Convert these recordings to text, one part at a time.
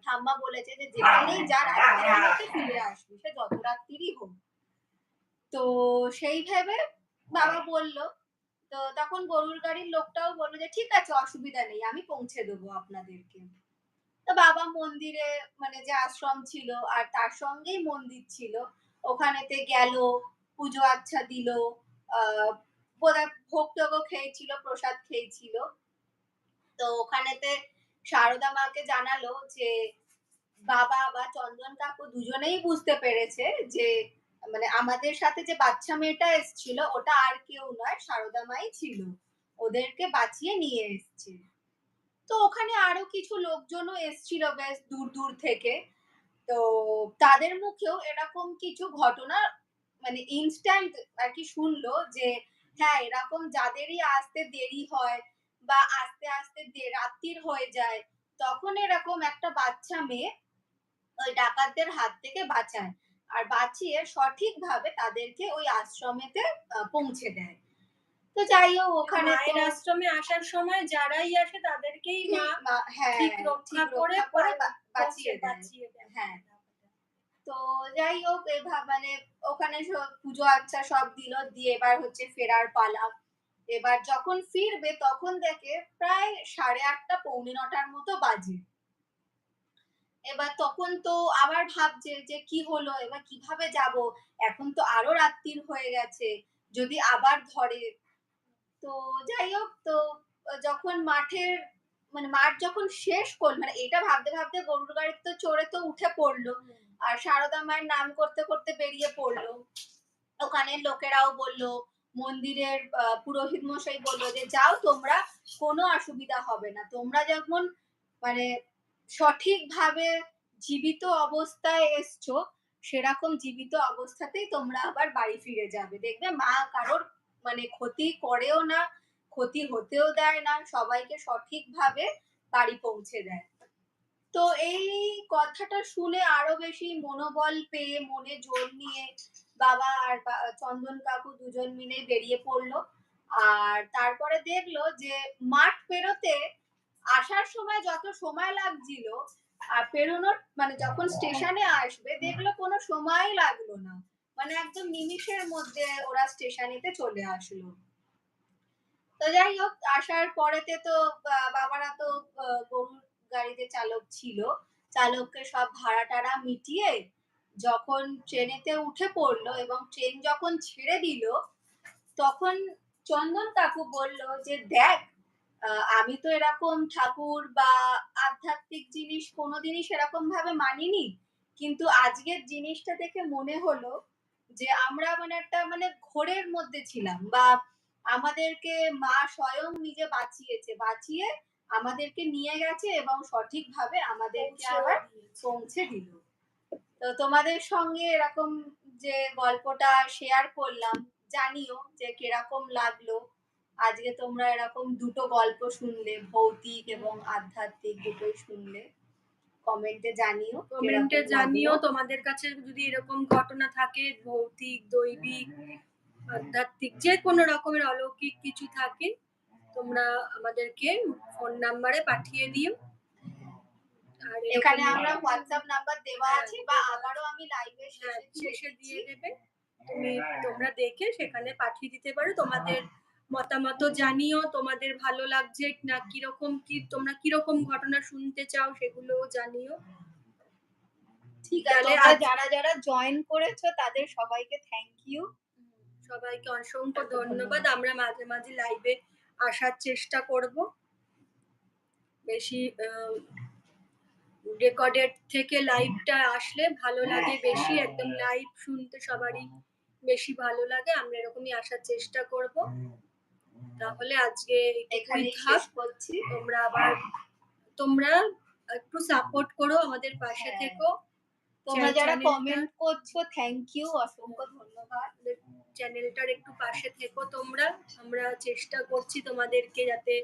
ঠাম্মা বলেছে যে যেখানেই যা রাত্রির মধ্যে ফিরে আসবি, সে যত রাত্রিরই হোক। তো সেই ভেবে বাবা বলল। তো তখন গরুর গাড়ির লোকটাও বলল যে ঠিক আছে, অসুবিধা নেই, আমি পৌঁছে দেবো আপনাদেরকে। তো বাবা মন্দিরে, মানে যে আশ্রম ছিল আর তার সঙ্গেই মন্দির ছিল, ওখানেতে গেল, পুজো আচ্ছা দিল, বোধহয় ভোগ টোগও খেয়েছিল, প্রসাদ খেয়েছিল। তো ওখানেতে সারদা মাকে জানালো যে বাবা বা চন্দন কাকু দুজনেই বুঝতে পেরেছে যে মানে আমাদের সাথে যে বাচ্চা মেয়েটা এসেছিল ওটা আর কেউ নয়, সারদা মাই ছিল, ওদেরকে বাঁচিয়ে নিয়ে এসছে। তো ওখানে আরো কিছু লোকজনও এসছিল বেশ দূর দূর থেকে। তো তাদের মুখেও এরকম কিছু ঘটনা মানে ইনস্ট্যান্ট আর কি শুনলো যে হ্যাঁ, এরকম যাদেরই আসতে দেরি হয় বা আস্তে আস্তে রাত্রির হয়ে যায়, তখন এরকম একটা বাচ্চা মেয়ে ওই ডাকাতদের হাত থেকে বাঁচায় আর বাঁচিয়ে সঠিকভাবে তাদেরকে ওই আশ্রমেতে পৌঁছে দেয়। তো যাই হোক, ওখানে মায়ের আশ্রমে আসার সময় যারাই আসে তাদেরকেই মা ঠিক রক্ষা করে বাঁচিয়ে দেয়। দেয়। হ্যাঁ। তো যাই হোক, মানে ওখানে সব পুজো আচ্ছা সব দিল, দিয়ে এবার হচ্ছে ফেরার পালা। এবার যখন ফিরবে তখন দেখে প্রায় 8:30 পৌনে 9টার মতো বাজে। এবার তখন তো আবার ভাবছে যে কি হলো, এবার কিভাবে যাব, এখন তো আরো রাত্রির হয়ে গেছে, যদি আবার ধরে। তো যাই হোক, তো যখন মাঠের মানে মাঠ যখন শেষ করল, মানে এটা ভাবতে ভাবতে গরুর গাড়িতে তো চড়ে তো উঠে পড়লো আর সারদা মায়ের নাম করতে করতে বেরিয়ে পড়লো। ওখানে লোকেরাও বলল, মন্দিরের পুরোহিত মশাই বলল যে যাও তোমরা, কোনো অসুবিধা হবে না, তোমরা যখন মানে সঠিকভাবে জীবিত অবস্থায় এসছো, সেরকম জীবিত অবস্থাতেই তোমরা আবার বাড়ি ফিরে যাবে, দেখবে মা কারোর মানে ক্ষতি করেও না, ক্ষতি হতেও দেয় না, সবাইকে সঠিকভাবে বাড়ি পৌঁছে দেয়। তো এই কথাটা শুনে আরো বেশি মনোবল পেয়ে, মনে জোর নিয়ে বাবা আর চন্দন কাকু দুজন মিলে বেরিয়ে পড়লো। আর তারপরে দেখলো যে মাঠ পেরোতে আসার সময় যত সময় লাগছিল, আর পেরোনোর মানে যখন স্টেশনে আসবে দেখলো কোনো সময়ই লাগলো না, মানে একদম নিমিষের মধ্যে ওরা স্টেশনেতে চলে আসলো। তো যাই হোক, আসার পরেতে তো বাবারা তো গরুর গাড়িতে চালক ছিল, চালককে সব ভাড়া টাড়া মিটিয়ে যখন ট্রেনেতে উঠে পড়লো এবং ট্রেন যখন ছেড়ে দিল, তখন চন্দন কাকু বলল যে দেখ, আমি তো এরকম ঠাকুর বা আধ্যাত্মিক জিনিস কোনোদিনই সেরকম ভাবে মানিনি, কিন্তু আজকের জিনিসটা দেখে মনে হলো যে আমরা মানে একটা মানে ঘোরের মধ্যে ছিলাম, বা আমাদেরকে মা স্বয়ং নিজে বাঁচিয়েছে, বাঁচিয়ে আমাদেরকে নিয়ে গেছে এবং সঠিকভাবে আমাদেরকে আবার পৌঁছে দিল। তো তোমাদের সঙ্গে এরকম যে গল্পটা শেয়ার করলাম, জানিও যে কিরকম লাগলো। আজকে তোমরা এরকম দুটো গল্প শুনলে, ভৌতিক এবং আধ্যাত্মিক দুটোই শুনলে। কমেন্টে জানিও তোমাদের কাছে যদি এরকম ঘটনা থাকে, ভৌতিক, দৈবিক, আধ্যাত্মিক, যে কোনো রকমের অলৌকিক কিছু থাকে, তোমরা আমাদেরকে ফোন নাম্বারে পাঠিয়ে দিও। আর এখানে আমরা হোয়াটসঅ্যাপ নাম্বার দেওয়া আছে, বা আবারও আমি লাইভে শেষে দিয়ে দেবে, তোমরা দেখে সেখানে পাঠিয়ে দিতে পারো। তোমাদের মতামত জানিও, তোমাদের ভালো লাগছে না কিরকম, কি তোমরা কিরকম ঘটনা শুনতে চাও সেগুলোও জানিও। ঠিক আছে, যারা যারা জয়েন করেছো তাদের সবাইকে থ্যাংক ইউ, সবাইকে অসংখ্য ধন্যবাদ। আমরা মাঝে মাঝে লাইভে আসার চেষ্টা করব, বেশি রেকর্ডেড থেকে লাইভটা আসলে ভালো লাগে বেশি, একদম লাইভ শুনতে সবারই বেশি ভালো লাগে। আমরা এরকমই আসার চেষ্টা করব। তাহলে আজকে এখানেই শেষ করছি। তোমরা একটু সাপোর্ট করো, আমাদের পাশে থেকো। তোমরা যারা কমেন্ট করছো থ্যাংক ইউ, অসংখ্য ধন্যবাদ। চ্যানেলটার একটু পাশে থেকো তোমরা। আমরা চেষ্টা করছি তোমাদেরকে যাতে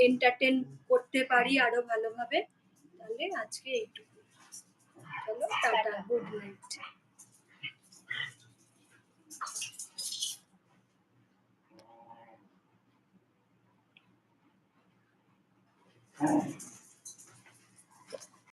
এন্টারটেইন করতে পারি আরো ভালোভাবে। তাহলে আজকে এইটুকু, চলো টাটা, গুড নাইট।